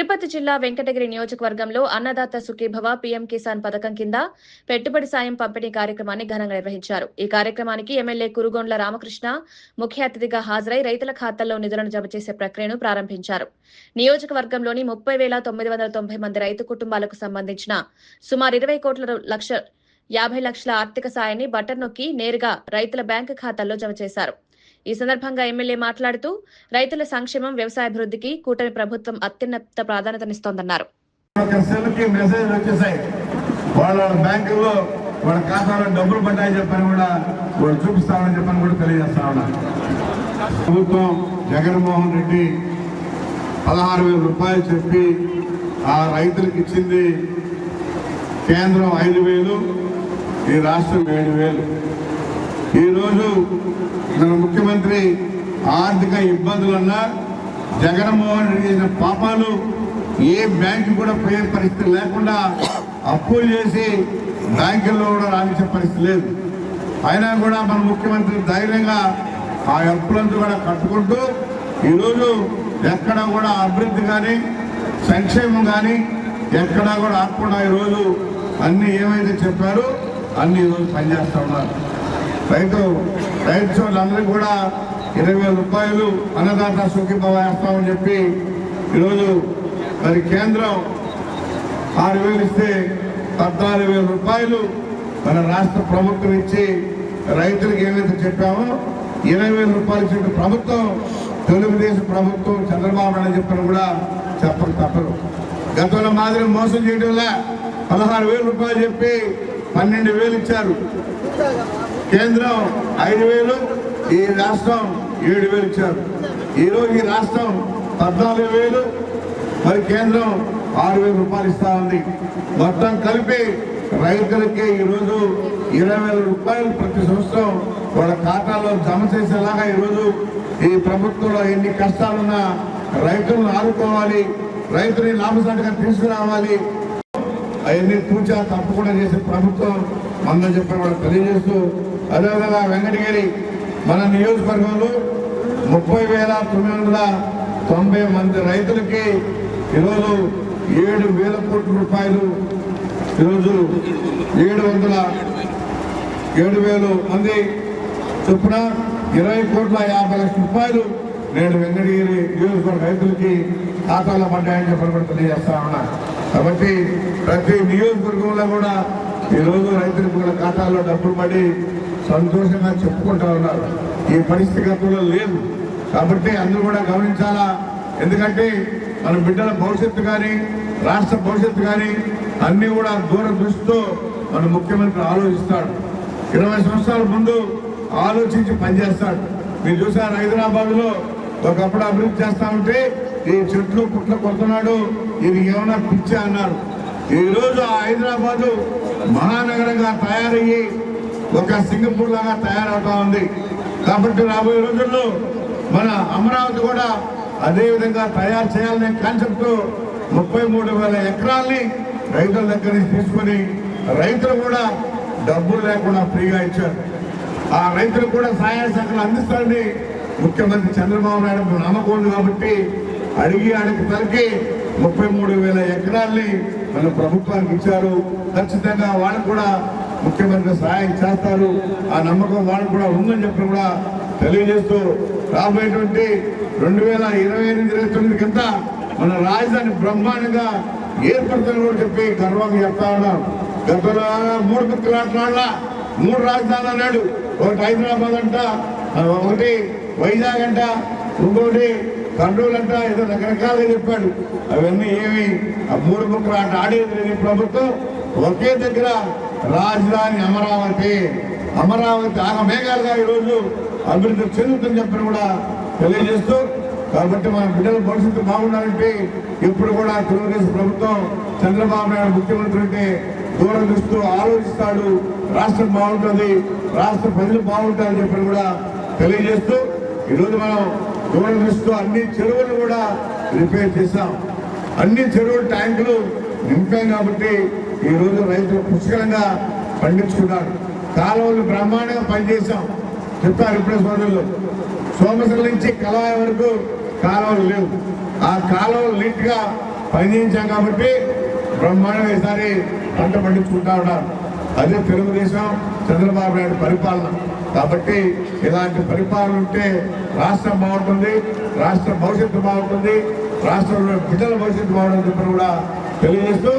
తిరుపతి జిల్లా వెంకటగిరి నియోజకవర్గంలో అన్నదాత సుఖీభవ పీఎం కిసాన్ పథకం కింద పెట్టుబడి సాయం పంపిణీ కార్యక్రమాన్ని ఘనంగా నిర్వహించారు. ఈ కార్యక్రమానికి ఎమ్మెల్యే కురుగొండ్ల రామకృష్ణ ముఖ్య అతిథిగా హాజరై రైతుల ఖాతాల్లో నిధులను జమ చేసే ప్రక్రియను ప్రారంభించారు. నియోజకవర్గంలోని 30,990 మంది రైతు కుటుంబాలకు సంబంధించిన సుమారు 20,50 లక్షల ఆర్థిక సాయాన్ని బటన్ నొక్కి నేరుగా రైతుల బ్యాంకు ఖాతాల్లో జమ చేశారు. ఈ సందర్భంగా ఎమ్మెల్యే మాట్లాడుతూ రైతుల సంక్షేమం, వ్యవసాయాభివృద్ధికి కూటమి ప్రభుత్వం అత్యున్నత ప్రాధాన్యతనిస్తోందన్నారు. వాళ్ళ బ్యాంకుల్లో వాళ్ళ ఖాతాలో డబ్బులు పడ్డాయని చెప్పని కూడా వాళ్ళు చూపిస్తామని చెప్పని కూడా తెలియజేస్తా ఉన్నారు. ప్రభుత్వం జగన్మోహన్ రెడ్డి 16,000 రూపాయలు చెప్పి ఆ రైతులకు ఇచ్చింది. కేంద్రం 5,000, ఈ రాష్ట్రం 7,000. ఈరోజు మన ముఖ్యమంత్రి ఆర్థిక ఇబ్బందులన్నా జగన్మోహన్ రెడ్డి చేసిన పాపాలు ఏ బ్యాంకు కూడా పోయే పరిస్థితి లేకుండా అప్పులు చేసి బ్యాంకుల్లో కూడా రాణించే పరిస్థితి లేదు. అయినా కూడా మన ముఖ్యమంత్రి ధైర్యంగా ఆ అప్పులంతా కూడా కట్టుకుంటూ ఈరోజు ఎక్కడా కూడా అభివృద్ధి కానీ సంక్షేమం కానీ ఎక్కడా కూడా ఆకుండా ఈరోజు అన్ని ఏమైతే చెప్పారో అన్ని ఈరోజు పనిచేస్తూ ఉన్నారు. రైతు సోదరులందరికీ కూడా 20,000 రూపాయలు అన్నదాత సుఖీభవ వేస్తామని చెప్పి ఈరోజు మరి కేంద్రం 6,000 ఇస్తే 14,000 రూపాయలు మన రాష్ట్ర ప్రభుత్వం ఇచ్చి రైతులకు ఏమైతే చెప్పామో 20,000 రూపాయలు ఇచ్చిన ప్రభుత్వం తెలుగుదేశం ప్రభుత్వం చంద్రబాబు నాయుడు చెప్పిన కూడా చెప్పక తప్పదు. గతంలో మాదిరి మోసం చేయడంలా 16,000 రూపాయలు చెప్పి 12,000 ఇచ్చారు. కేంద్రం 5,000, ఈ రాష్ట్రం 7,000 ఇచ్చారు. ఈరోజు ఈ రాష్ట్రం 14,000, మరి కేంద్రం 6,000 రూపాయలు ఇస్తా ఉంది. మొత్తం కలిపి రైతులకి ఈరోజు 20,000 రూపాయలు ప్రతి సంవత్సరం వాళ్ళ ఖాతాలో జమ చేసేలాగా ఈరోజు ఈ ప్రభుత్వంలో ఎన్ని కష్టాలున్నా రైతులను ఆదుకోవాలి, రైతుని లాభసాటిగా తీసుకురావాలి, అవన్నీ పూజా తప్పకుండా చేసే ప్రభుత్వం మందని చెప్పిన వాళ్ళు తెలియజేస్తూ, అదేవిధంగా వెంకటగిరి మన నియోజకవర్గంలో 30,990 మంది రైతులకి ఈరోజు 7,000 కోట్ల రూపాయలు, ఈరోజు 7,000 మంది చొప్పున 20,50 లక్షల రూపాయలు నేడు వెంకటగిరి నియోజకవర్గ రైతులకి ఖాతాలో పడ్డాయని చెప్పని కూడా తెలియజేస్తా ఉన్నా. కాబట్టి ప్రతి నియోజకవర్గంలో కూడా ఈరోజు రైతులకు కూడా ఖాతాల్లో డబ్బులు పడి సంతోషంగా చెప్పుకుంటా ఉన్నారు. ఈ పరిస్థితి గతంలో లేదు. కాబట్టి అందరూ కూడా గమనించాలా. ఎందుకంటే మన బిడ్డల భవిష్యత్తు కానీ రాష్ట్ర భవిష్యత్తు కానీ అన్నీ కూడా దూర దృష్టితో మన ముఖ్యమంత్రి ఆలోచిస్తాడు. 20 సంవత్సరాల ముందు ఆలోచించి పనిచేస్తాడు. మీరు చూసారు హైదరాబాద్లో ఒకప్పుడు అభివృద్ధి చేస్తా ఉంటే ఈ చెట్లు పుట్లు కొడుతున్నాడు, ఇది ఏమైనా పిచ్చి అన్నారు. ఈరోజు ఆ హైదరాబాదు మహానగరంగా తయారయ్యి ఒక సింగపూర్ లాగా తయారవుతా ఉంది. కాబట్టి రాబోయే రోజుల్లో మన అమరావతి కూడా అదే విధంగా తయారు చేయాలనే కాన్సెప్ట్ 33,000 ఎకరాల్ని రైతుల దగ్గర నుంచి తీసుకొని రైతులు కూడా డబ్బులు లేకుండా ఫ్రీగా ఇచ్చారు. ఆ రైతులకు కూడా సహాయ సహకారాలు అందిస్తారని ముఖ్యమంత్రి చంద్రబాబు నాయుడు నమ్మకం ఉంది. కాబట్టి అడిగి తలకి 33,000 ఎకరాల్ని మన ప్రభుత్వానికి ఇచ్చారు. ఖచ్చితంగా వాళ్ళకు కూడా ముఖ్యమంత్రి సహాయం చేస్తారు. ఆ నమ్మకం వాళ్ళకు కూడా ఉందని చెప్పి కూడా తెలియజేస్తూ, రాబోయేటువంటి 2028-29 కింద మన రాజధాని బ్రహ్మాండంగా ఏర్పడుతుందని కూడా చెప్పి గర్వంగా చెప్తా ఉన్నాం. గతంలో 3 ముక్కలాట్ల 3 రాజధానులు అన్నాడు. ఒకటి హైదరాబాద్ అంట, ఒకటి వైజాగ్ అంట, ఇంకోటి కర్నూలు అంట, ఏదో రకరకాలుగా చెప్పాడు. అవన్నీ ఏమి ఆ 3 ముక్కలాట ఆడేది లేదు. ప్రభుత్వం ఒకే దగ్గర రాజధాని అమరావతి ఆగమేఘాలుగా ఈరోజు అభివృద్ధి చెందుతుందని చెప్పని కూడా తెలియజేస్తూ, కాబట్టి మన బిడ్డల భవిష్యత్తు బాగుండాలంటే ఇప్పుడు కూడా తెలుగుదేశం ప్రభుత్వం చంద్రబాబు నాయుడు ముఖ్యమంత్రి అంటే దూరం చూస్తూ ఆలోచిస్తాడు. రాష్ట్రం బాగుంటుంది, రాష్ట్ర ప్రజలు బాగుంటారని చెప్పని కూడా తెలియజేస్తూ, ఈరోజు మనం దూరం చూస్తూ అన్ని చెరువులు కూడా రిపేర్ చేశాం. అన్ని చెరువుల ట్యాంకులు నింపాం. కాబట్టి ఈరోజు రైతులు పుష్కలంగా పండించుకున్నారు. కాలువలు బ్రహ్మాండంగా పనిచేశాం. చెప్తారు ఇప్పుడే సోదరులు, సోమశిల నుంచి కలాయ వరకు కాలువలు లేవు. ఆ కాలువలు నీట్గా పనిచేయించాం కాబట్టి బ్రహ్మాండంగా ఈసారి పంట పండించుకుంటా ఉన్నారు. అదే తెలుగుదేశం చంద్రబాబు నాయుడు పరిపాలన. కాబట్టి ఇలాంటి పరిపాలన ఉంటే రాష్ట్రం బాగుంటుంది, రాష్ట్ర భవిష్యత్తు బాగుంటుంది, రాష్ట్రంలో బిడ్డల భవిష్యత్తు బాగుంటుంది చెప్పని కూడా తెలియజేస్తూ